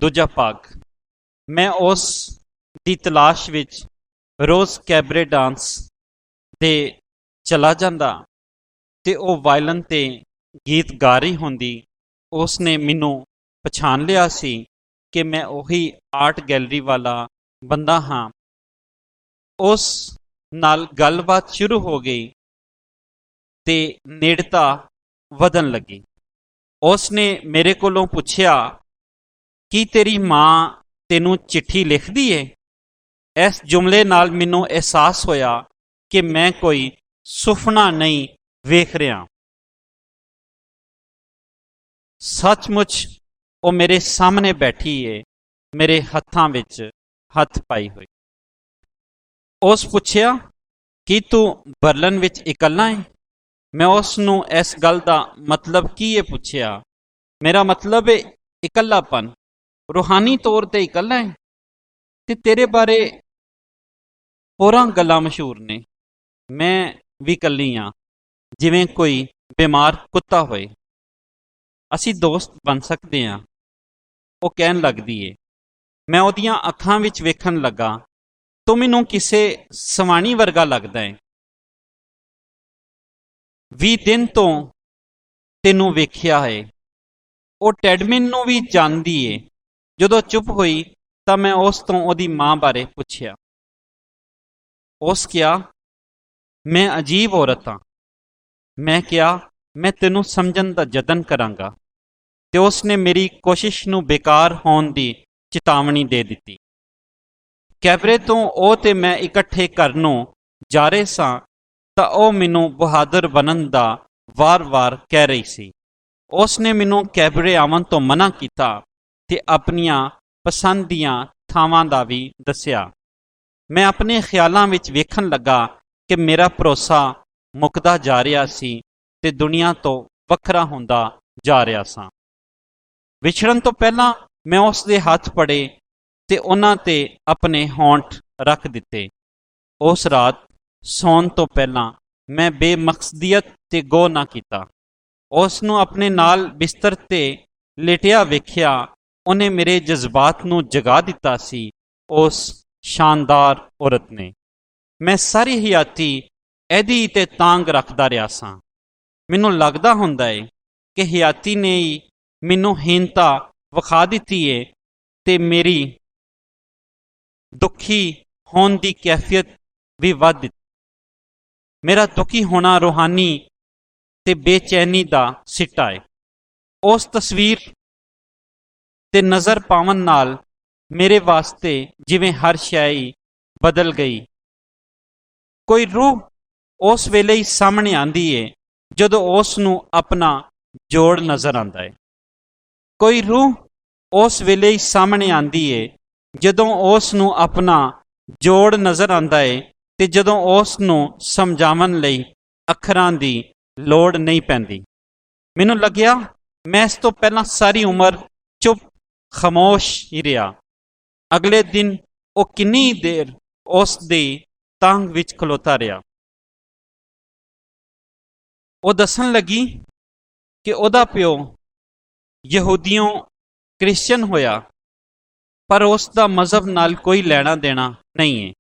दूजा भाग। मैं उस दी तलाश विच रोज़ कैबरे डांस ते चला जांदा ते ਉਹ ਵਾਇਲਨ ते गीत गा रही ਹੁੰਦੀ। उसने मैनू पछाण लिया सी कि मैं ਉਹੀ आर्ट गैलरी वाला बंदा हाँ। उस नाल गलबात शुरू हो गई ते नेड़ता वधन लगी। उसने मेरे कोलों पुछया कि तेरी माँ तेनू चिट्ठी लिखदी है। इस जुमले नाल मैनू एहसास होया कि मैं कोई सुफना नहीं वेख रहा। सचमुच वो मेरे सामने बैठी है, मेरे हत्थां विच हथ पाई हुई। उस पुछया कि तू बर्लिन विच इकल्ला है। मैं उसनू इस गल दा मतलब की है पुछया। मेरा मतलब है इकल्लापन, रूहानी तौर ते इकल्ला है ते तेरे बारे होरां गल्लां मशहूर ने। मैं भी कल्ली हाँ, जिवें कोई बीमार कुत्ता होए। असी दोस्त बन सकते हैं। वो कहन लगदी है। मैं ਉਹਦੀਆਂ ਅੱਖਾਂ ਵਿੱਚ ਵੇਖਣ ਲੱਗਾ। ਤੂੰ ਮੈਨੂੰ ਕਿਸੇ ਸਵਾਣੀ ਵਰਗਾ ਲੱਗਦਾ ਹੈ। 20 ਦਿਨ ਤੋਂ ਤੈਨੂੰ ਵੇਖਿਆ ਹੈ। ਉਹ ਟੈਡਮਿਨ ਨੂੰ ਵੀ ਜਾਣਦੀ ਏ। ਜਦੋਂ ਚੁੱਪ ਹੋਈ ਤਾਂ ਮੈਂ ਉਸ ਤੋਂ ਉਹਦੀ ਮਾਂ ਬਾਰੇ ਪੁੱਛਿਆ। ਉਸ ਕਿਹਾ ਮੈਂ ਅਜੀਬ ਔਰਤ ਹਾਂ। ਮੈਂ ਕਿਹਾ ਮੈਂ ਤੈਨੂੰ ਸਮਝਣ ਦਾ ਯਤਨ ਕਰਾਂਗਾ ਤੇ ਉਸਨੇ ਮੇਰੀ ਕੋਸ਼ਿਸ਼ ਨੂੰ ਬੇਕਾਰ ਹੋਣ ਦੀ ਚੇਤਾਵਨੀ ਦੇ ਦਿੱਤੀ। ਕੈਬਰੇ ਤੋਂ ਉਹ ਤੇ ਮੈਂ ਇਕੱਠੇ ਘਰ ਨੂੰ ਜਾ ਰਹੇ ਸਾਂ ਤਾਂ ਉਹ ਮੈਨੂੰ ਬਹਾਦਰ ਬਣਨ ਦਾ ਵਾਰ-ਵਾਰ ਕਹਿ ਰਹੀ ਸੀ। ਉਸਨੇ ਮੈਨੂੰ ਕੈਬਰੇ ਆਉਣ ਤੋਂ ਮਨਾ ਕੀਤਾ ਤੇ ਆਪਣੀਆਂ ਪਸੰਦ ਦੀਆਂ ਥਾਵਾਂ ਦਾ ਵੀ ਦੱਸਿਆ। ਮੈਂ ਆਪਣੇ ਖਿਆਲਾਂ ਵਿੱਚ ਵੇਖਣ ਲੱਗਾ ਕਿ ਮੇਰਾ ਭਰੋਸਾ ਮੁੱਕਦਾ ਜਾ ਰਿਹਾ ਸੀ ਤੇ ਦੁਨੀਆ ਤੋਂ ਵੱਖਰਾ ਹੁੰਦਾ ਜਾ ਰਿਹਾ ਸਾਂ। ਵਿਛੜਨ ਤੋਂ ਪਹਿਲਾਂ ਮੈਂ ਉਸ ਦੇ ਹੱਥ ਫੜੇ ਤੇ ਉਹਨਾਂ ਤੇ ਆਪਣੇ ਹੋਂਠ ਰੱਖ ਦਿੱਤੇ। ਉਸ ਰਾਤ ਸੌਣ ਤੋਂ ਪਹਿਲਾਂ ਮੈਂ ਬੇਮਕਸਦੀਅਤ ਤੇ ਗੌਰ ਨਾ ਕੀਤਾ। ਉਸ ਨੂੰ ਆਪਣੇ ਨਾਲ ਬਿਸਤਰ ਤੇ ਲੇਟਿਆ ਵੇਖਿਆ। ਉਹਨੇ ਮੇਰੇ ਜਜ਼ਬਾਤ ਨੂੰ ਜਗਾ ਦਿੱਤਾ ਸੀ। ਉਸ ਸ਼ਾਨਦਾਰ ਔਰਤ ਨੇ। ਮੈਂ ਸਾਰੀ ਹਯਾਤੀ ਇਹਦੀ ਤੇ ਤਾਂਗ ਰੱਖਦਾ ਰਿਹਾ ਸਾਂ। ਮੈਨੂੰ ਲੱਗਦਾ ਹੁੰਦਾ ਏ ਕਿ ਹਯਾਤੀ ਨੇ ਹੀ ਮੈਨੂੰ ਹੀਨਤਾ ਵਿਖਾ ਦਿੱਤੀ ਏ ਤੇ ਮੇਰੀ ਦੁਖੀ ਹੋਣ ਦੀ ਕੈਫੀਅਤ ਵੀ ਵੱਧ ਦਿੱਤੀ। ਮੇਰਾ ਦੁਖੀ ਹੋਣਾ ਰੂਹਾਨੀ ਤੇ ਬੇਚੈਨੀ ਦਾ ਸਿੱਟਾ ਹੈ। ਉਸ ਤਸਵੀਰ ਤੇ ਨਜ਼ਰ ਪਾਵਨ ਨਾਲ ਮੇਰੇ ਵਾਸਤੇ ਜਿਵੇਂ ਹਰ ਸ਼ੈ ਹੀ ਬਦਲ ਗਈ। ਕੋਈ ਰੂਹ ਉਸ ਵੇਲੇ ਹੀ ਸਾਹਮਣੇ ਆਂਦੀ ਏ ਜਦੋਂ ਉਸ ਨੂੰ ਆਪਣਾ ਜੋੜ ਨਜ਼ਰ ਆਂਦਾ ਹੈ। ਕੋਈ ਰੂਹ ਉਸ ਵੇਲੇ ਹੀ ਸਾਹਮਣੇ ਆਂਦੀ ਏ ਜਦੋਂ ਉਸ ਨੂੰ ਆਪਣਾ ਜੋੜ ਨਜ਼ਰ ਆਂਦਾ ਏ ਤੇ ਜਦੋਂ ਉਸ ਨੂੰ ਸਮਝਾਉਣ ਲਈ ਅੱਖਰਾਂ ਦੀ ਲੋੜ ਨਹੀਂ ਪੈਂਦੀ। ਮੈਨੂੰ ਲੱਗਿਆ ਮੈਂ ਇਸ ਤੋਂ ਪਹਿਲਾਂ ਸਾਰੀ ਉਮਰ ਚੁੱਪ ਖਾਮੋਸ਼ ਹੀ ਰਿਹਾ। ਅਗਲੇ ਦਿਨ ਉਹ ਕਿੰਨੀ ਦੇਰ ਉਸ ਦੀ ਤਾਂਘ ਵਿੱਚ ਖਲੋਤਾ ਰਿਹਾ। ਉਹ ਦੱਸਣ ਲੱਗੀ ਕਿ ਉਹਦਾ ਪਿਓ ਯਹੂਦੀਓਂ ਕ੍ਰਿਸਚਨ ਹੋਇਆ ਪਰ ਉਸ ਦਾ ਮਜ਼ਹਬ ਨਾਲ ਕੋਈ ਲੈਣਾ ਦੇਣਾ ਨਹੀਂ ਹੈ।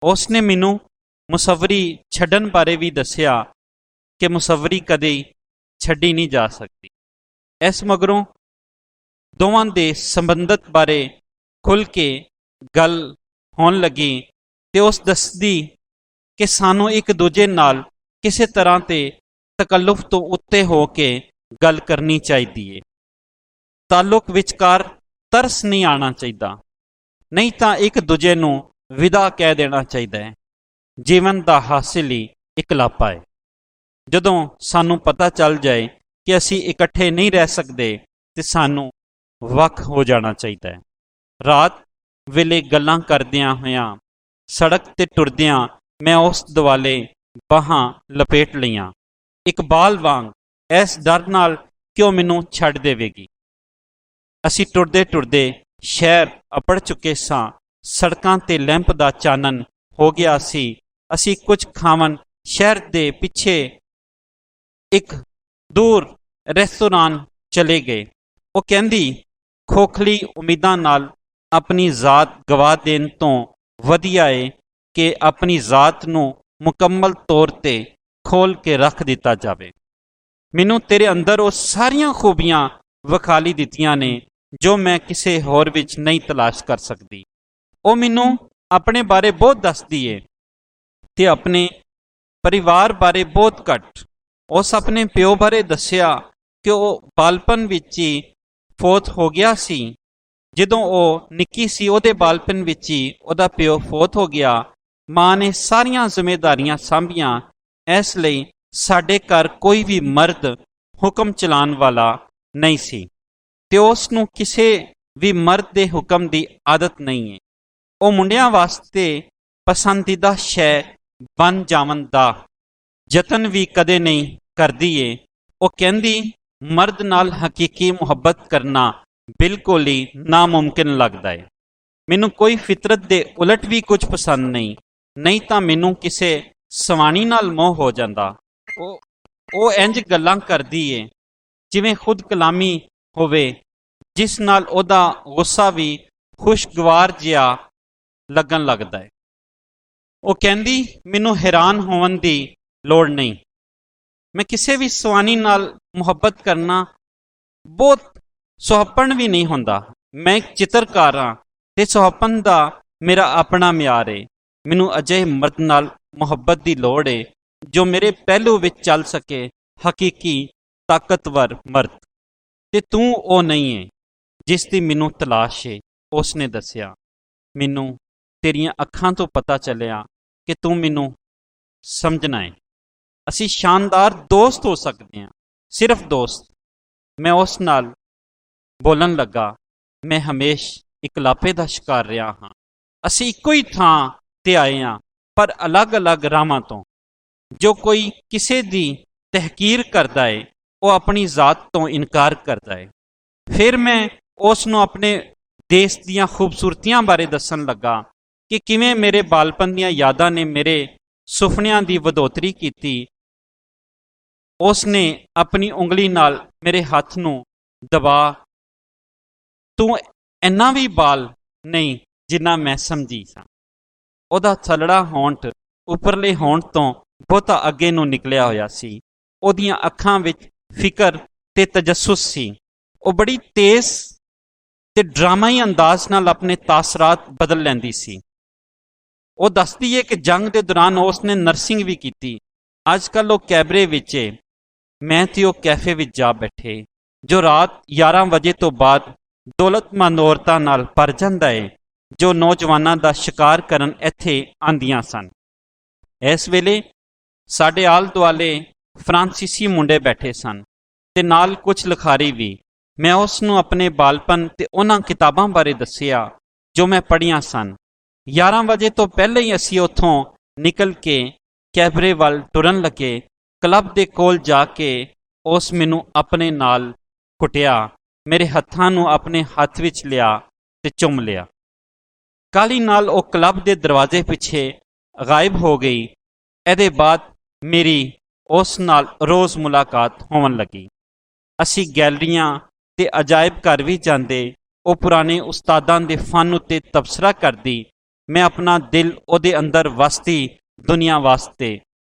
ਉਸ ਨੇ ਮੈਨੂੰ ਮੁਸੱਵਰੀ ਛੱਡਣ ਬਾਰੇ ਵੀ ਦੱਸਿਆ ਕਿ ਮੁਸੱਵਰੀ ਕਦੇ ਛੱਡੀ ਨਹੀਂ ਜਾ ਸਕਦੀ। ਇਸ ਮਗਰੋਂ ਦੋਵਾਂ ਦੇ ਸੰਬੰਧਤ ਬਾਰੇ ਖੁੱਲ੍ਹ ਕੇ ਗੱਲ ਹੋਣ ਲੱਗੀ ਤੇ ਉਸ ਦੱਸਦੀ ਕਿ ਸਾਨੂੰ ਇੱਕ ਦੂਜੇ ਨਾਲ ਕਿਸੇ ਤਰ੍ਹਾਂ ਤੇ ਤਕੱਲੁਫ ਤੋਂ ਉੱਤੇ ਹੋ ਕੇ ਗੱਲ ਕਰਨੀ ਚਾਹੀਦੀ ਏ। ਤਾਲੁਕ ਵਿਚਕਾਰ ਤਰਸ ਨਹੀਂ ਆਉਣਾ ਚਾਹੀਦਾ, ਨਹੀਂ ਤਾਂ ਇੱਕ ਦੂਜੇ ਨੂੰ ਵਿਦਾ ਕਹਿ ਦੇਣਾ ਚਾਹੀਦਾ ਹੈ। ਜੀਵਨ ਦਾ ਹਾਸਿਲ ਹੀ ਇਕਲਾਪਾ ਹੈ। ਜਦੋਂ ਸਾਨੂੰ ਪਤਾ ਚੱਲ ਜਾਏ ਕਿ ਅਸੀਂ ਇਕੱਠੇ ਨਹੀਂ ਰਹਿ ਸਕਦੇ ਤੇ ਸਾਨੂੰ ਵੱਖ ਹੋ ਜਾਣਾ ਚਾਹੀਦਾ ਹੈ। ਰਾਤ ਵੇਲੇ ਗੱਲਾਂ ਕਰਦਿਆਂ ਹੋਇਆਂ ਸੜਕ ਤੇ ਟੁਰਦਿਆਂ ਮੈਂ ਉਸ ਦੁਆਲੇ ਬਾਹਾਂ ਲਪੇਟ ਲਈਆਂ, ਇਕਬਾਲ ਵਾਂਗ, ਇਸ ਡਰ ਨਾਲ ਕਿ ਉਹ ਮੈਨੂੰ ਛੱਡ ਦੇਵੇਗੀ। ਅਸੀਂ ਟੁਰਦੇ ਟੁਰਦੇ ਸ਼ਹਿਰ ਅਪੜ ਚੁੱਕੇ ਸਾਂ। ਸੜਕਾਂ ਤੇ ਲੈਂਪ ਦਾ ਚਾਨਣ ਹੋ ਗਿਆ ਸੀ। ਅਸੀਂ ਕੁਝ ਖਾਵਣ ਸ਼ਹਿਰ ਦੇ ਪਿੱਛੇ ਇੱਕ ਦੂਰ ਰੈਸਟੋਰਾਂ ਚਲੇ ਗਏ। ਉਹ ਕਹਿੰਦੀ ਖੋਖਲੀ ਉਮੀਦਾਂ ਨਾਲ ਆਪਣੀ ਜ਼ਾਤ ਗਵਾ ਦੇਣ ਤੋਂ ਵਧੀਆ ਏ ਕਿ ਆਪਣੀ ਜ਼ਾਤ ਨੂੰ ਮੁਕੰਮਲ ਤੌਰ ਤੇ ਖੋਲ ਕੇ ਰੱਖ ਦਿੱਤਾ ਜਾਵੇ। ਮੈਨੂੰ ਤੇਰੇ ਅੰਦਰ ਉਹ ਸਾਰੀਆਂ ਖੂਬੀਆਂ ਵਿਖਾਲੀ ਦਿੱਤੀਆਂ ਨੇ ਜੋ ਮੈਂ ਕਿਸੇ ਹੋਰ ਵਿੱਚ ਨਹੀਂ ਤਲਾਸ਼ ਕਰ ਸਕਦੀ। ਉਹ ਮੈਨੂੰ ਆਪਣੇ ਬਾਰੇ ਬਹੁਤ ਦੱਸਦੀ ਏ ਤੇ ਆਪਣੇ ਪਰਿਵਾਰ ਬਾਰੇ ਬਹੁਤ ਘੱਟ। ਉਸ ਆਪਣੇ ਪਿਓ ਬਾਰੇ ਦੱਸਿਆ ਕਿ ਉਹ ਬਾਲਪਨ ਵਿੱਚ ਹੀ ਫੌਤ ਹੋ ਗਿਆ ਸੀ। ਜਦੋਂ ਉਹ ਨਿੱਕੀ ਸੀ ਉਹਦੇ ਬਾਲਪਨ ਵਿੱਚ ਹੀ ਉਹਦਾ ਪਿਓ ਫੌਤ ਹੋ ਗਿਆ। ਮਾਂ ਨੇ ਸਾਰੀਆਂ ਜ਼ਿੰਮੇਵਾਰੀਆਂ ਸਾਂਭੀਆਂ। ਇਸ ਲਈ ਸਾਡੇ ਘਰ ਕੋਈ ਵੀ ਮਰਦ ਹੁਕਮ ਚਲਾਉਣ ਵਾਲਾ ਨਹੀਂ ਸੀ ਤੇ ਉਸ ਨੂੰ ਕਿਸੇ ਵੀ ਮਰਦ ਦੇ ਹੁਕਮ ਦੀ ਆਦਤ ਨਹੀਂ ਹੈ। ਉਹ ਮੁੰਡਿਆਂ ਵਾਸਤੇ ਪਸੰਦੀਦਾ ਸ਼ੈ ਬਣ ਜਾਵਣ ਦਾ ਯਤਨ ਵੀ ਕਦੇ ਨਹੀਂ ਕਰਦੀ ਏ। ਉਹ ਕਹਿੰਦੀ ਮਰਦ ਨਾਲ ਹਕੀਕੀ ਮੁਹੱਬਤ ਕਰਨਾ ਬਿਲਕੁਲ ਹੀ ਨਾਮੁਮਕਿਨ ਲੱਗਦਾ ਹੈ। ਮੈਨੂੰ ਕੋਈ ਫਿਤਰਤ ਦੇ ਉਲਟ ਵੀ ਕੁਝ ਪਸੰਦ ਨਹੀਂ ਤਾਂ ਮੈਨੂੰ ਕਿਸੇ ਸਵਾਣੀ ਨਾਲ ਮੋਹ ਹੋ ਜਾਂਦਾ। ਉਹ ਇੰਜ ਗੱਲਾਂ ਕਰਦੀ ਏ ਜਿਵੇਂ ਖੁਦ ਕਲਾਮੀ ਹੋਵੇ, ਜਿਸ ਨਾਲ ਉਹਦਾ ਗੁੱਸਾ ਵੀ ਖੁਸ਼ਗਵਾਰ ਜਿਹਾ ਲੱਗਣ ਲੱਗਦਾ ਹੈ। ਉਹ ਕਹਿੰਦੀ ਮੈਨੂੰ ਹੈਰਾਨ ਹੋਣ ਦੀ ਲੋੜ ਨਹੀਂ। ਮੈਂ ਕਿਸੇ ਵੀ ਸਵਾਣੀ ਨਾਲ ਮੁਹੱਬਤ ਕਰਨਾ ਬਹੁਤ ਸੁਹੱਪਣ ਵੀ ਨਹੀਂ ਹੁੰਦਾ। ਮੈਂ ਇੱਕ ਚਿੱਤਰਕਾਰ ਹਾਂ ਤੇ ਸੁਹੱਪਣ ਦਾ ਮੇਰਾ ਆਪਣਾ ਮਿਆਰ ਏ। ਮੈਨੂੰ ਅਜਿਹੇ ਮਰਦ ਨਾਲ ਮੁਹੱਬਤ ਦੀ ਲੋੜ ਏ ਜੋ ਮੇਰੇ ਪਹਿਲੂ ਵਿੱਚ ਚੱਲ ਸਕੇ, ਹਕੀਕੀ ਤਾਕਤਵਰ ਮਰਦ। ਤੇ ਤੂੰ ਉਹ ਨਹੀਂ ਏ ਜਿਸ ਦੀ ਮੈਨੂੰ ਤਲਾਸ਼ ਏ। ਉਸਨੇ ਦੱਸਿਆ, ਮੈਨੂੰ ਤੇਰੀਆਂ ਅੱਖਾਂ ਤੋਂ ਪਤਾ ਚੱਲਿਆ ਕਿ ਤੂੰ ਮੈਨੂੰ ਸਮਝਣਾ ਏ। ਅਸੀਂ ਸ਼ਾਨਦਾਰ ਦੋਸਤ ਹੋ ਸਕਦੇ ਹਾਂ, ਸਿਰਫ ਦੋਸਤ। ਮੈਂ ਉਸ ਨਾਲ ਬੋਲਣ ਲੱਗਾ, ਮੈਂ ਹਮੇਸ਼ ਇਕਲਾਪੇ ਦਾ ਸ਼ਿਕਾਰ ਰਿਹਾ ਹਾਂ। ਅਸੀਂ ਇੱਕੋ ਹੀ ਥਾਂ ਤੇ ਆਏ ਹਾਂ ਪਰ ਅਲੱਗ-ਅਲੱਗ ਰਾਹਾਂ ਤੋਂ। ਜੋ ਕੋਈ ਕਿਸੇ ਦੀ ਤਹਿਕੀਰ ਕਰਦਾ ਏ ਉਹ ਆਪਣੀ ਜ਼ਾਤ ਤੋਂ ਇਨਕਾਰ ਕਰਦਾ ਏ। ਫਿਰ ਮੈਂ ਉਸ ਨੂੰ ਆਪਣੇ ਦੇਸ਼ ਦੀਆਂ ਖੂਬਸੂਰਤੀਆਂ ਬਾਰੇ ਦੱਸਣ ਲੱਗਾ ਕਿ ਕਿਵੇਂ ਮੇਰੇ ਬਾਲਪਨ ਦੀਆਂ ਯਾਦਾਂ ਨੇ ਮੇਰੇ ਸੁਪਨਿਆਂ ਦੀ ਵਧੋਤਰੀ ਕੀਤੀ। ਉਸ ਨੇ ਆਪਣੀ ਉਂਗਲੀ ਨਾਲ ਮੇਰੇ ਹੱਥ ਨੂੰ ਦਬਾ, ਤੂੰ ਇੰਨਾ ਵੀ ਬਾਲ ਨਹੀਂ ਜਿੰਨਾ ਮੈਂ ਸਮਝੀ ਸਾਂ। ਉਹਦਾ ਥਲੜਾ ਹੋਂਠ ਉੱਪਰਲੇ ਹੋਂਠ ਤੋਂ ਬਹੁਤਾ ਅੱਗੇ ਨੂੰ ਨਿਕਲਿਆ ਹੋਇਆ ਸੀ। ਉਹਦੀਆਂ ਅੱਖਾਂ ਵਿੱਚ ਫਿਕਰ ਤੇ ਤਜੱਸੁਸ ਸੀ। ਉਹ ਬੜੀ ਤੇਜ਼ ਤੇ ਡਰਾਮਾਈ ਅੰਦਾਜ਼ ਨਾਲ ਆਪਣੇ ਤਾਸਰਾਤ ਬਦਲ ਲੈਂਦੀ ਸੀ। ਉਹ ਦੱਸਦੀ ਹੈ ਕਿ ਜੰਗ ਦੇ ਦੌਰਾਨ ਉਸ ਨੇ ਨਰਸਿੰਗ ਵੀ ਕੀਤੀ। ਅੱਜ ਕੱਲ੍ਹ ਉਹ ਕੈਬਰੇ ਵਿੱਚ ਏ। ਮੈਂ ਤੇ ਉਹ ਕੈਫੇ ਵਿੱਚ ਜਾ ਬੈਠੇ ਜੋ ਰਾਤ 11 ਵਜੇ ਤੋਂ ਬਾਅਦ ਦੌਲਤਮੰਦ ਔਰਤਾਂ ਨਾਲ ਭਰ ਜਾਂਦਾ ਏ ਜੋ ਨੌਜਵਾਨਾਂ ਦਾ ਸ਼ਿਕਾਰ ਕਰਨ ਇੱਥੇ ਆਉਂਦੀਆਂ ਸਨ। ਇਸ ਵੇਲੇ ਸਾਡੇ ਆਲ ਦੁਆਲੇ ਫਰਾਂਸੀਸੀ ਮੁੰਡੇ ਬੈਠੇ ਸਨ ਤੇ ਨਾਲ ਕੁਝ ਲਿਖਾਰੀ ਵੀ। ਮੈਂ ਉਸ ਨੂੰ ਆਪਣੇ ਬਾਲਪਨ ਤੇ ਉਹਨਾਂ ਕਿਤਾਬਾਂ ਬਾਰੇ ਦੱਸਿਆ ਜੋ ਮੈਂ ਪੜ੍ਹੀਆਂ ਸਨ। 11 ਵਜੇ ਤੋਂ ਪਹਿਲਾਂ ਹੀ ਅਸੀਂ ਉੱਥੋਂ ਨਿਕਲ ਕੇ ਕੈਬਰੇ ਵੱਲ ਟੁਰਨ ਲੱਗੇ। ਕਲੱਬ ਦੇ ਕੋਲ ਜਾ ਕੇ ਉਸ ਮੈਨੂੰ ਆਪਣੇ ਨਾਲ ਘੁੱਟਿਆ, ਮੇਰੇ ਹੱਥਾਂ ਨੂੰ ਆਪਣੇ ਹੱਥ ਵਿੱਚ ਲਿਆ ਤੇ ਚੁੰਮ ਲਿਆ। ਕਾਹਲੀ ਨਾਲ ਉਹ ਕਲੱਬ ਦੇ ਦਰਵਾਜ਼ੇ ਪਿੱਛੇ ਗਾਇਬ ਹੋ ਗਈ। ਇਹਦੇ ਬਾਅਦ ਮੇਰੀ ਉਸ ਨਾਲ ਰੋਜ਼ ਮੁਲਾਕਾਤ ਹੋਣ ਲੱਗੀ। ਅਸੀਂ ਗੈਲਰੀਆਂ ਤੇ ਅਜਾਇਬ ਘਰ ਵੀ ਜਾਂਦੇ। ਉਹ ਪੁਰਾਣੇ ਉਸਤਾਦਾਂ ਦੇ ਫਨ ਉੱਤੇ ਤਬਸਰਾ ਕਰਦੀ। ਮੈਂ ਆਪਣਾ ਦਿਲ ਉਹਦੇ ਅੰਦਰ ਵਸਦੀ ਦੁਨੀਆ ਵਾਸਤੇ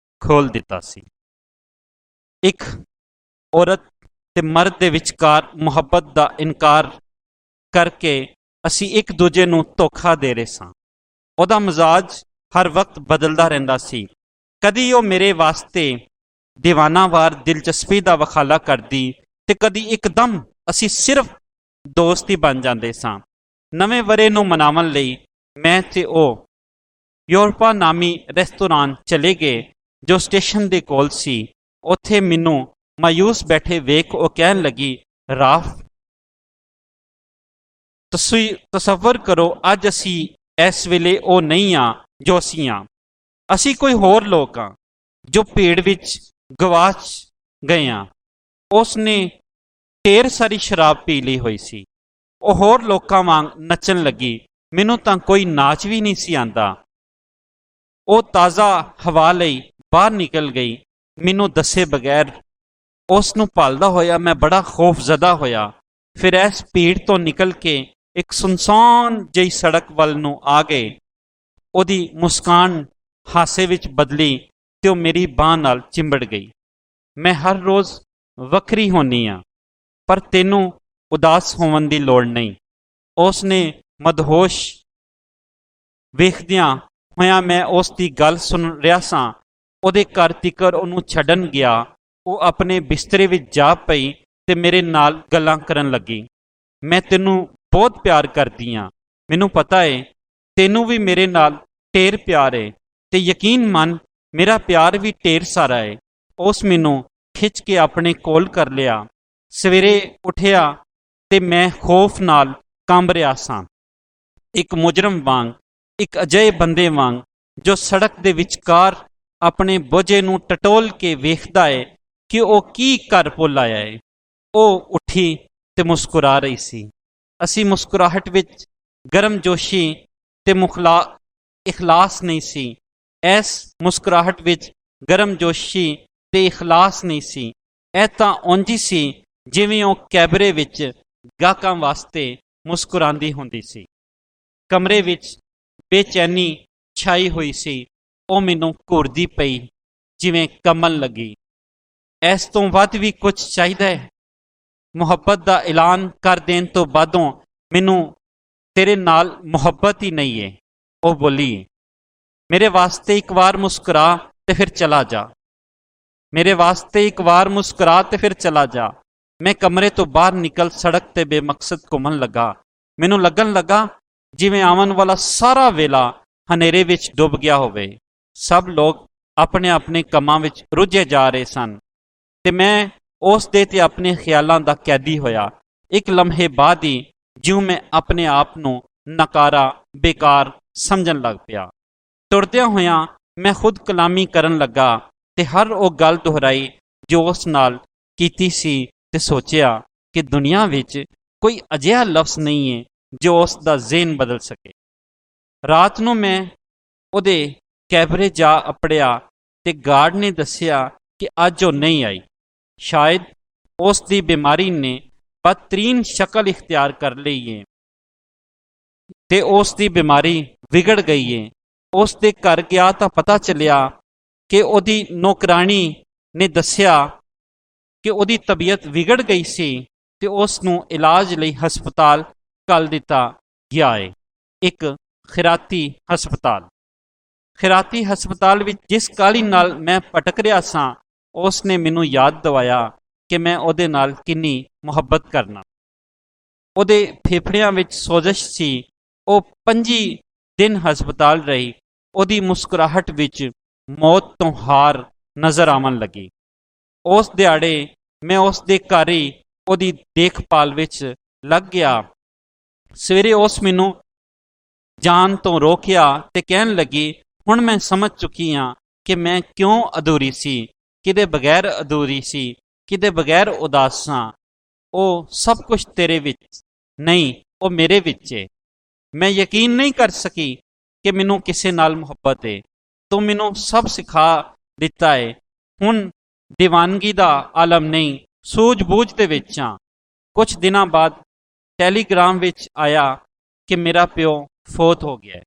ਖੋਲ੍ਹ ਦਿੱਤਾ ਸੀ। ਇੱਕ ਔਰਤ ਤੇ ਮਰਦ ਦੇ ਵਿਚਕਾਰ ਮੁਹੱਬਤ ਦਾ ਇਨਕਾਰ ਕਰਕੇ ਅਸੀਂ ਇੱਕ ਦੂਜੇ ਨੂੰ ਧੋਖਾ ਦੇ ਰਹੇ ਸਾਂ। ਉਹਦਾ ਮਿਜ਼ਾਜ ਹਰ ਵਕਤ ਬਦਲਦਾ ਰਹਿੰਦਾ ਸੀ। ਕਦੀ ਉਹ ਮੇਰੇ ਵਾਸਤੇ ਦੀਵਾਨਾਵਾਰ ਦਿਲਚਸਪੀ ਦਾ ਵਖਾਲਾ ਕਰਦੀ ਤੇ ਕਦੀ ਇੱਕਦਮ ਅਸੀਂ ਸਿਰਫ ਦੋਸਤ ਹੀ ਬਣ ਜਾਂਦੇ ਸਾਂ। ਨਵੇਂ ਵਰ੍ਹੇ ਨੂੰ ਮਨਾਉਣ ਲਈ ਮੈਂ ਤੇ ਉਹ ਯੂਰਪਾ ਨਾਮੀ ਰੈਸਟੋਰਾਂ ਚਲੇ ਗਏ ਜੋ ਸਟੇਸ਼ਨ ਦੇ ਕੋਲ ਸੀ। ਉੱਥੇ ਮੈਨੂੰ ਮਾਯੂਸ ਬੈਠੇ ਵੇਖ ਉਹ ਕਹਿਣ ਲੱਗੀ, ਰਾਫ, ਤੁਸੀਂ ਤਸੱਵਰ ਕਰੋ ਅੱਜ ਅਸੀਂ ਇਸ ਵੇਲੇ ਉਹ ਨਹੀਂ ਹਾਂ ਜੋ ਅਸੀਂ ਹਾਂ। ਅਸੀਂ ਕੋਈ ਹੋਰ ਲੋਕ ਹਾਂ ਜੋ ਭੀੜ ਵਿੱਚ ਗਵਾਚ ਗਏ ਹਾਂ। ਉਸ ਨੇ ਢੇਰ ਸਾਰੀ ਸ਼ਰਾਬ ਪੀ ਲਈ ਹੋਈ ਸੀ। ਉਹ ਹੋਰ ਲੋਕਾਂ ਵਾਂਗ ਨੱਚਣ ਲੱਗੀ। ਮੈਨੂੰ ਤਾਂ ਕੋਈ ਨਾਚ ਵੀ ਨਹੀਂ ਸੀ ਆਂਦਾ। ਉਹ ਤਾਜ਼ਾ ਹਵਾ ਲਈ ਬਾਹਰ ਨਿਕਲ ਗਈ। ਮੈਨੂੰ ਦੱਸੇ ਬਗੈਰ ਉਸ ਨੂੰ ਭਾਲਦਾ ਹੋਇਆ ਮੈਂ ਬੜਾ ਖੌਫਜ਼ਦਾ ਹੋਇਆ। ਫਿਰ ਇਸ ਭੀੜ ਤੋਂ ਨਿਕਲ ਕੇ ਇੱਕ ਸੁਨਸਾਨ ਜਿਹੀ ਸੜਕ ਵੱਲ ਨੂੰ ਆ ਗਏ। ਉਹਦੀ ਮੁਸਕਾਨ ਹਾਸੇ ਵਿੱਚ ਬਦਲੀ ਤੇ ਉਹ ਮੇਰੀ ਬਾਂਹ ਨਾਲ ਚਿੰਬੜ ਗਈ। ਮੈਂ ਹਰ ਰੋਜ਼ ਵੱਖਰੀ ਹੁੰਦੀ ਹਾਂ, ਪਰ ਤੈਨੂੰ ਉਦਾਸ ਹੋਣ ਦੀ ਲੋੜ ਨਹੀਂ। ਉਸ ਨੇ ਮਦਹੋਸ਼ ਵੇਖਦਿਆਂ ਹੋਇਆਂ ਮੈਂ ਉਸ ਦੀ ਗੱਲ ਸੁਣ ਰਿਹਾ ਸਾਂ। ਉਹਦੇ ਘਰ ਤੀਕਰ ਉਹਨੂੰ ਛੱਡਣ ਗਿਆ। ਉਹ ਆਪਣੇ ਬਿਸਤਰੇ ਵਿੱਚ ਜਾ ਪਈ ਤੇ ਮੇਰੇ ਨਾਲ ਗੱਲਾਂ ਕਰਨ ਲੱਗੀ। ਮੈਂ ਤੈਨੂੰ ਬਹੁਤ ਪਿਆਰ ਕਰਦੀ ਹਾਂ, ਮੈਨੂੰ ਪਤਾ ਏ ਤੈਨੂੰ ਵੀ ਮੇਰੇ ਨਾਲ ਢੇਰ ਪਿਆਰ ਏ, ਤੇ ਯਕੀਨ ਮੰਨ ਮੇਰਾ ਪਿਆਰ ਵੀ ਢੇਰ ਸਾਰਾ ਏ। ਉਸ ਮੈਨੂੰ ਖਿੱਚ ਕੇ ਆਪਣੇ ਕੋਲ ਕਰ ਲਿਆ। ਸਵੇਰੇ ਉੱਠਿਆ ਤੇ ਮੈਂ ਖੌਫ ਨਾਲ ਕੰਬ ਰਿਹਾ ਸਾਂ, ਇੱਕ ਮੁਜਰਮ ਵਾਂਗ, ਇੱਕ ਅਜਿਹੇ ਬੰਦੇ ਵਾਂਗ ਜੋ ਸੜਕ ਦੇ ਵਿਚਕਾਰ ਆਪਣੇ ਬੋਝੇ ਨੂੰ ਟਟੋਲ ਕੇ ਵੇਖਦਾ ਏ ਕਿ ਉਹ ਕੀ ਘਰ ਭੁੱਲ ਆਇਆ ਏ। ਉਹ ਉੱਠੀ ਤੇ ਮੁਸਕਰਾ ਰਹੀ ਸੀ। ਅਸੀਂ ਮੁਸਕਰਾਹਟ ਵਿੱਚ ਗਰਮਜੋਸ਼ੀ ਤੇ ਇਖਲਾਸ ਨਹੀਂ ਸੀ। ਇਸ ਮੁਸਕਰਾਹਟ ਵਿੱਚ ਗਰਮਜੋਸ਼ੀ ਤੇ ਇਖਲਾਸ ਨਹੀਂ ਸੀ। ਇਹ ਤਾਂ ਉਂਝ ਹੀ ਸੀ ਜਿਵੇਂ ਉਹ ਕੈਬਰੇ ਵਿੱਚ ਗਾਹਕਾਂ ਵਾਸਤੇ ਮੁਸਕਰਾਉਂਦੀ ਹੁੰਦੀ ਸੀ। ਕਮਰੇ ਵਿੱਚ ਬੇਚੈਨੀ ਛਾਈ ਹੋਈ ਸੀ। ਉਹ ਮੈਨੂੰ ਘੂਰਦੀ ਪਈ ਜਿਵੇਂ ਕਮਲ ਲੱਗੀ। ਇਸ ਤੋਂ ਵੱਧ ਵੀ ਕੁਝ ਚਾਹੀਦਾ ਹੈ? ਮੁਹੱਬਤ ਦਾ ਐਲਾਨ ਕਰ ਦੇਣ ਤੋਂ ਬਾਅਦੋਂ ਮੈਨੂੰ ਤੇਰੇ ਨਾਲ ਮੁਹੱਬਤ ਹੀ ਨਹੀਂ ਹੈ। ਉਹ ਬੋਲੀ, ਮੇਰੇ ਵਾਸਤੇ ਇੱਕ ਵਾਰ ਮੁਸਕਰਾ ਤੇ ਫਿਰ ਚਲਾ ਜਾ। ਮੇਰੇ ਵਾਸਤੇ ਇੱਕ ਵਾਰ ਮੁਸਕਰਾ ਤੇ ਫਿਰ ਚਲਾ ਜਾ। ਮੈਂ ਕਮਰੇ ਤੋਂ ਬਾਹਰ ਨਿਕਲ ਸੜਕ ਤੇ ਬੇਮਕਸਦ ਘੁੰਮਣ ਲੱਗਾ। ਮੈਨੂੰ ਲੱਗਣ ਲੱਗਾ ਜਿਵੇਂ ਆਉਣ ਵਾਲਾ ਸਾਰਾ ਵੇਲਾ ਹਨੇਰੇ ਵਿੱਚ ਡੁੱਬ ਗਿਆ ਹੋਵੇ। ਸਭ ਲੋਕ ਆਪਣੇ ਆਪਣੇ ਕੰਮਾਂ ਵਿੱਚ ਰੁੱਝੇ ਜਾ ਰਹੇ ਸਨ ਤੇ ਮੈਂ ਉਸ ਦੇ ਤੇ ਆਪਣੇ ਖਿਆਲਾਂ ਦਾ ਕੈਦੀ ਹੋਇਆ। ਇੱਕ ਲਮਹੇ ਬਾਅਦ ਹੀ ਜਿਉਂ ਮੈਂ ਆਪਣੇ ਆਪ ਨੂੰ ਨਕਾਰਾ ਬੇਕਾਰ ਸਮਝਣ ਲੱਗ ਪਿਆ। ਤੁਰਦਿਆਂ ਹੋਇਆਂ ਮੈਂ ਖੁਦ ਕਲਾਮੀ ਕਰਨ ਲੱਗਾ ਤੇ ਹਰ ਉਹ ਗੱਲ ਦੁਹਰਾਈ ਜੋ ਉਸ ਨਾਲ ਕੀਤੀ ਸੀ ਤੇ ਸੋਚਿਆ ਕਿ ਦੁਨੀਆ ਵਿੱਚ ਕੋਈ ਅਜਿਹਾ ਲਫ਼ਜ਼ ਨਹੀਂ ਹੈ ਜੋ ਉਸ ਦਾ ਜ਼ਿਹਨ ਬਦਲ ਸਕੇ। ਰਾਤ ਨੂੰ ਮੈਂ ਉਹਦੇ ਕੈਬਰੇ ਜਾ ਅਪੜਿਆ ਤੇ ਗਾਰਡ ਨੇ ਦੱਸਿਆ ਕਿ ਅੱਜ ਉਹ ਨਹੀਂ ਆਈ। ਸ਼ਾਇਦ ਉਸ ਦੀ ਬਿਮਾਰੀ ਨੇ ਬਦਤਰੀਨ ਸ਼ਕਲ ਇਖਤਿਆਰ ਕਰ ਲਈ ਹੈ ਤੇ ਉਸ ਦੀ ਬਿਮਾਰੀ ਵਿਗੜ ਗਈ ਹੈ। ਉਸ ਦੇ ਘਰ ਗਿਆ ਤਾਂ ਪਤਾ ਚੱਲਿਆ ਕਿ ਉਹਦੀ ਨੌਕਰਾਣੀ ਨੇ ਦੱਸਿਆ ਕਿ ਉਹਦੀ ਤਬੀਅਤ ਵਿਗੜ ਗਈ ਸੀ ਤੇ ਉਸ ਨੂੰ ਇਲਾਜ ਲਈ ਹਸਪਤਾਲ ਘੱਲ ਦਿੱਤਾ ਗਿਆ ਹੈ। ਇੱਕ ਖੈਰਾਤੀ ਹਸਪਤਾਲ। ਖੈਰਾਤੀ ਹਸਪਤਾਲ ਵਿੱਚ ਜਿਸ ਕਾਹਲੀ ਨਾਲ ਮੈਂ ਭਟਕ ਰਿਹਾ ਸਾਂ, ਉਸ ਨੇ ਮੈਨੂੰ ਯਾਦ ਦਿਵਾਇਆ ਕਿ ਮੈਂ ਉਹਦੇ ਨਾਲ ਕਿੰਨੀ ਮੁਹੱਬਤ ਕਰਨਾ। ਉਹਦੇ ਫੇਫੜਿਆਂ ਵਿੱਚ ਸੋਜ਼ਸ਼ ਸੀ। ਉਹ 25 ਦਿਨ ਹਸਪਤਾਲ ਰਹੀ। ਉਹਦੀ ਮੁਸਕਰਾਹਟ ਵਿੱਚ ਮੌਤ ਤੋਂ ਹਾਰ ਨਜ਼ਰ ਆਉਣ ਲੱਗੀ। ਉਸ ਦਿਹਾੜੇ ਮੈਂ ਉਸ ਦੇ ਘਰ ਹੀ ਉਹਦੀ ਦੇਖਭਾਲ ਵਿੱਚ ਲੱਗ ਗਿਆ। ਸਵੇਰੇ ਉਸ ਮੈਨੂੰ ਜਾਣ ਤੋਂ ਰੋਕਿਆ ਤੇ ਕਹਿਣ ਲੱਗੀ, ਹੁਣ ਮੈਂ ਸਮਝ ਚੁੱਕੀ ਹਾਂ ਕਿ ਮੈਂ ਕਿਉਂ ਅਧੂਰੀ ਸੀ, ਕਿਤੇ ਬਗੈਰ ਅਧੂਰੀ ਸੀ, ਕਿਤੇ ਬਗੈਰ ਉਦਾਸ ਸਾਂ। ਉਹ ਸਭ ਕੁਝ ਤੇਰੇ ਵਿੱਚ ਨਹੀਂ, ਉਹ ਮੇਰੇ ਵਿੱਚ ਏ। ਮੈਂ ਯਕੀਨ ਨਹੀਂ ਕਰ ਸਕੀ ਕਿ ਮੈਨੂੰ ਕਿਸੇ ਨਾਲ ਮੁਹੱਬਤ ਏ। ਤੂੰ ਮੈਨੂੰ ਸਭ ਸਿਖਾ ਦਿੱਤਾ ਏ। ਹੁਣ ਦੀਵਾਨਗੀ ਦਾ ਆਲਮ ਨਹੀਂ, ਸੂਝ-ਬੂਝ ਦੇ ਵਿੱਚ ਹਾਂ। ਕੁਝ ਦਿਨਾਂ ਬਾਅਦ ਟੈਲੀਗ੍ਰਾਮ ਵਿੱਚ ਆਇਆ ਕਿ ਮੇਰਾ ਪਿਓ ਫੌਤ ਹੋ ਗਿਆ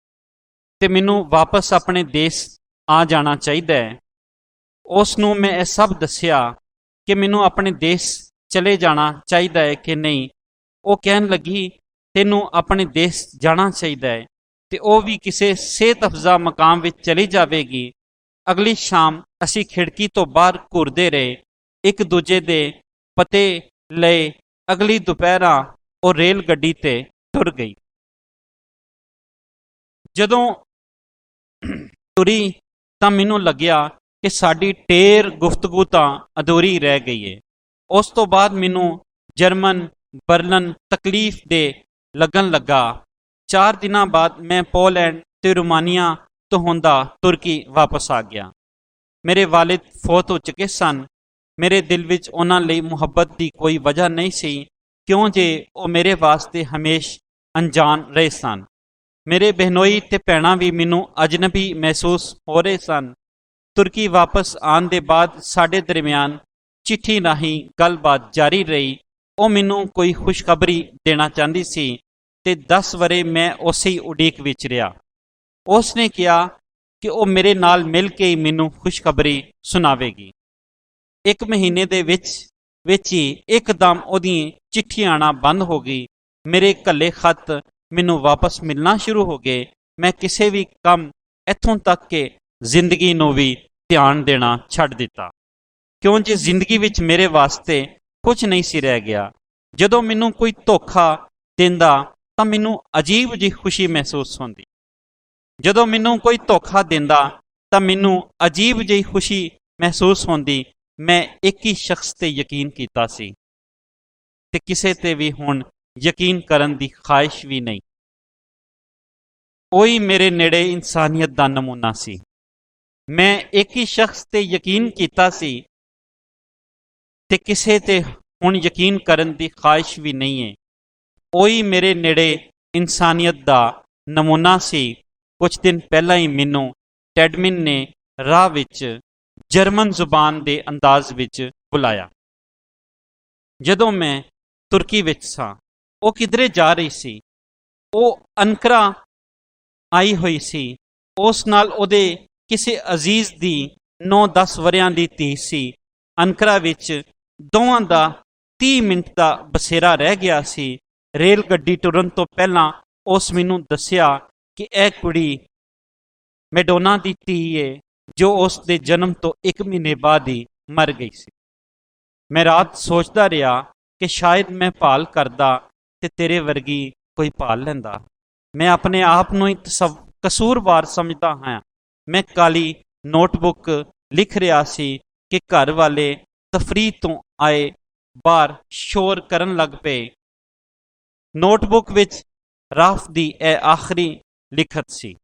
ਤੇ ਮੈਨੂੰ ਵਾਪਸ ਆਪਣੇ ਦੇਸ਼ ਆ ਜਾਣਾ ਚਾਹੀਦਾ ਹੈ। ਉਸ ਨੂੰ ਮੈਂ ਇਹ ਸਭ ਦੱਸਿਆ ਕਿ ਮੈਨੂੰ ਆਪਣੇ ਦੇਸ਼ ਚਲੇ ਜਾਣਾ ਚਾਹੀਦਾ ਹੈ ਕਿ ਨਹੀਂ। ਉਹ ਕਹਿਣ ਲੱਗੀ, ਤੈਨੂੰ ਆਪਣੇ ਦੇਸ਼ ਜਾਣਾ ਚਾਹੀਦਾ ਹੈ ਤੇ ਉਹ ਵੀ ਕਿਸੇ ਸਿਹਤ ਅਫਜ਼ਾ ਮਕਾਮ ਵਿੱਚ ਚਲੀ ਜਾਵੇਗੀ। ਅਗਲੀ ਸ਼ਾਮ ਅਸੀਂ ਖਿੜਕੀ ਤੋਂ ਬਾਹਰ ਘੁਰਦੇ ਰਹੇ, ਇੱਕ ਦੂਜੇ ਦੇ ਪਤੇ ਲਏ। ਅਗਲੀ ਦੁਪਹਿਰਾਂ ਉਹ ਰੇਲ ਗੱਡੀ ਤੇ ਤੁਰ ਗਈ। ਜਦੋਂ ਤੁਰੀ ਤਾਂ ਮੈਨੂੰ ਲੱਗਿਆ ਕਿ ਸਾਡੀ ਢੇਰ ਗੁਫ਼ਤਗੂ ਤਾਂ ਅਧੂਰੀ ਰਹਿ ਗਈ ਏ। ਉਸ ਤੋਂ ਬਾਅਦ ਮੈਨੂੰ ਜਰਮਨ ਬਰਲਨ ਤਕਲੀਫ ਦੇ ਲੱਗਣ ਲੱਗਾ। 4 ਦਿਨਾਂ ਬਾਅਦ ਮੈਂ ਪੋਲੈਂਡ ਤੇ ਰੋਮਾਨੀਆ ਤੋਂ ਹੁੰਦਾ ਤੁਰਕੀ ਵਾਪਸ ਆ ਗਿਆ। ਮੇਰੇ ਵਾਲਿਦ ਫੌਤ ਹੋ ਚੁੱਕੇ ਸਨ। ਮੇਰੇ ਦਿਲ ਵਿੱਚ ਉਹਨਾਂ ਲਈ ਮੁਹੱਬਤ ਦੀ ਕੋਈ ਵਜ੍ਹਾ ਨਹੀਂ ਸੀ, ਕਿਉਂ ਜੇ ਉਹ ਮੇਰੇ ਵਾਸਤੇ ਹਮੇਸ਼ ਅਣਜਾਣ ਰਹੇ ਸਨ। ਮੇਰੇ ਬਹਿਨੋਈ ਤੇ ਭੈਣਾਂ ਵੀ ਮੈਨੂੰ ਅਜਨਬੀ ਮਹਿਸੂਸ ਹੋ ਰਹੇ ਸਨ। ਤੁਰਕੀ ਵਾਪਸ ਆਉਣ ਦੇ ਬਾਅਦ ਸਾਡੇ ਦਰਮਿਆਨ ਚਿੱਠੀ ਰਾਹੀਂ ਗੱਲਬਾਤ ਜਾਰੀ ਰਹੀ। ਉਹ ਮੈਨੂੰ ਕੋਈ ਖੁਸ਼ਖਬਰੀ ਦੇਣਾ ਚਾਹੁੰਦੀ ਸੀ ਤੇ 10 ਵਰੇ ਮੈਂ ਉਸੇ ਹੀ ਉਡੀਕ ਵਿੱਚ ਰਿਹਾ। ਉਸ ਨੇ ਕਿਹਾ ਕਿ ਉਹ ਮੇਰੇ ਨਾਲ ਮਿਲ ਕੇ ਹੀ ਮੈਨੂੰ ਖੁਸ਼ਖਬਰੀ ਸੁਣਾਵੇਗੀ। 1 ਮਹੀਨੇ ਦੇ ਵਿੱਚ ਹੀ ਇੱਕਦਮ ਉਹਦੀ ਚਿੱਠੀ ਆਉਣਾ ਬੰਦ ਹੋ ਗਈ। ਮੇਰੇ ਘੱਲੇ ਖੱਤ ਮੈਨੂੰ ਵਾਪਸ ਮਿਲਣਾ ਸ਼ੁਰੂ ਹੋ ਗਏ। ਮੈਂ ਕਿਸੇ ਵੀ ਕੰਮ, ਇੱਥੋਂ ਤੱਕ ਕਿ ਜ਼ਿੰਦਗੀ ਨੂੰ ਵੀ ਧਿਆਨ ਦੇਣਾ ਛੱਡ ਦਿੱਤਾ, ਕਿਉਂਕਿ ਜ਼ਿੰਦਗੀ ਵਿੱਚ ਮੇਰੇ ਵਾਸਤੇ ਕੁਝ ਨਹੀਂ ਸੀ ਰਹਿ ਗਿਆ। ਜਦੋਂ ਮੈਨੂੰ ਕੋਈ ਧੋਖਾ ਦਿੰਦਾ ਤਾਂ ਮੈਨੂੰ ਅਜੀਬ ਜਿਹੀ ਖੁਸ਼ੀ ਮਹਿਸੂਸ ਹੁੰਦੀ। ਜਦੋਂ ਮੈਨੂੰ ਕੋਈ ਧੋਖਾ ਦਿੰਦਾ ਤਾਂ ਮੈਨੂੰ ਅਜੀਬ ਜਿਹੀ ਖੁਸ਼ੀ ਮਹਿਸੂਸ ਹੁੰਦੀ। ਮੈਂ ਇੱਕ ਹੀ ਸ਼ਖਸ ਤੇ ਯਕੀਨ ਕੀਤਾ ਸੀ ਤੇ ਕਿਸੇ ਤੇ ਵੀ ਹੁਣ ਯਕੀਨ ਕਰਨ ਦੀ ਖਾਹਿਸ਼ ਵੀ ਨਹੀਂ। ਉਹੀ ਮੇਰੇ ਨੇੜੇ ਇਨਸਾਨੀਅਤ ਦਾ ਨਮੂਨਾ ਸੀ। ਮੈਂ ਇੱਕ ਹੀ ਸ਼ਖਸ ਤੇ ਯਕੀਨ ਕੀਤਾ ਸੀ ਤੇ ਕਿਸੇ ਤੇ ਹੁਣ ਯਕੀਨ ਕਰਨ ਦੀ ਖਾਹਿਸ਼ ਵੀ ਨਹੀਂ ਹੈ। ਉਹੀ ਮੇਰੇ ਨੇੜੇ ਇਨਸਾਨੀਅਤ ਦਾ ਨਮੂਨਾ ਸੀ। ਕੁਝ ਦਿਨ ਪਹਿਲਾਂ ਹੀ ਮੈਨੂੰ ਟੈਡਮਿਨ ਨੇ ਰਾਹ ਵਿੱਚ ਜਰਮਨ ਜ਼ੁਬਾਨ ਦੇ ਅੰਦਾਜ਼ ਵਿੱਚ ਬੁਲਾਇਆ। ਜਦੋਂ ਮੈਂ ਤੁਰਕੀ ਵਿੱਚ ਸਾਂ, ਉਹ ਕਿਧਰੇ ਜਾ ਰਹੀ ਸੀ। ਉਹ ਅਨਕਰਾ ਆਈ ਹੋਈ ਸੀ। ਉਸ ਨਾਲ ਉਹਦੇ ਕਿਸੇ ਅਜ਼ੀਜ਼ ਦੀ 9-10 ਵਰਿਆਂ ਦੀ ਧੀ ਸੀ। ਅਨਕਰਾ ਵਿੱਚ ਦੋਵਾਂ ਦਾ 30 ਮਿੰਟ ਦਾ ਬਸੇਰਾ ਰਹਿ ਗਿਆ ਸੀ। ਰੇਲ ਗੱਡੀ ਟੁਰਨ ਤੋਂ ਪਹਿਲਾਂ ਉਸ ਮੈਨੂੰ ਦੱਸਿਆ ਕਿ ਇਹ ਕੁੜੀ ਮੈਡੋਨਾ ਦੀ ਧੀ ਏ, ਜੋ ਉਸ ਦੇ ਜਨਮ ਤੋਂ 1 ਮਹੀਨੇ ਬਾਅਦ ਹੀ ਮਰ ਗਈ ਸੀ। ਮੈਂ ਰਾਤ ਸੋਚਦਾ ਰਿਹਾ ਕਿ ਸ਼ਾਇਦ ਮੈਂ ਭਾਲ ਕਰਦਾ ਤੇ ਤੇਰੇ ਵਰਗੀ ਕੋਈ ਭਾਲ ਲੈਂਦਾ। ਮੈਂ ਆਪਣੇ ਆਪ ਨੂੰ ਹੀ ਕਸੂਰਵਾਰ ਸਮਝਦਾ ਹਾਂ। ਮੈਂ ਕਾਲੀ ਨੋਟਬੁੱਕ ਲਿਖ ਰਿਹਾ ਸੀ ਕਿ ਘਰ ਵਾਲੇ ਤਫਰੀਹ ਤੋਂ ਆਏ ਬਾਹਰ ਸ਼ੋਰ ਕਰਨ ਲੱਗ ਪਏ। ਨੋਟਬੁੱਕ ਵਿੱਚ ਰਾਫ ਦੀ ਇਹ ਆਖਰੀ ਲਿਖਤ ਸੀ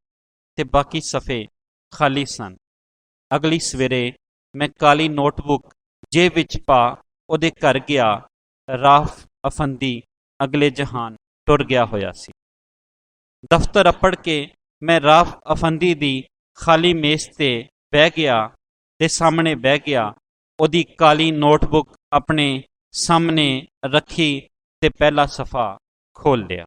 ਤੇ ਬਾਕੀ ਸਫ਼ੇ ਖਾਲੀ ਸਨ। ਅਗਲੀ ਸਵੇਰੇ ਮੈਂ ਕਾਲੀ ਨੋਟਬੁੱਕ ਜੇਬ ਵਿੱਚ ਪਾ ਉਹਦੇ ਘਰ ਗਿਆ। ਰਾਫ ਅਫੰਦੀ ਅਗਲੇ ਜਹਾਨ ਟੁਰ ਗਿਆ ਹੋਇਆ ਸੀ। ਦਫ਼ਤਰ ਅੱਪੜ ਕੇ ਮੈਂ ਰਾਫ ਅਫੰਦੀ ਦੀ ਖਾਲੀ ਮੇਜ਼ ਤੇ ਬਹਿ ਗਿਆ ਤੇ ਸਾਹਮਣੇ ਬਹਿ ਗਿਆ। ਉਹਦੀ ਕਾਲੀ ਨੋਟਬੁੱਕ ਆਪਣੇ ਸਾਹਮਣੇ ਰੱਖੀ ਤੇ ਪਹਿਲਾ ਸਫ਼ਾ ਖੋਲ੍ਹ ਲਿਆ।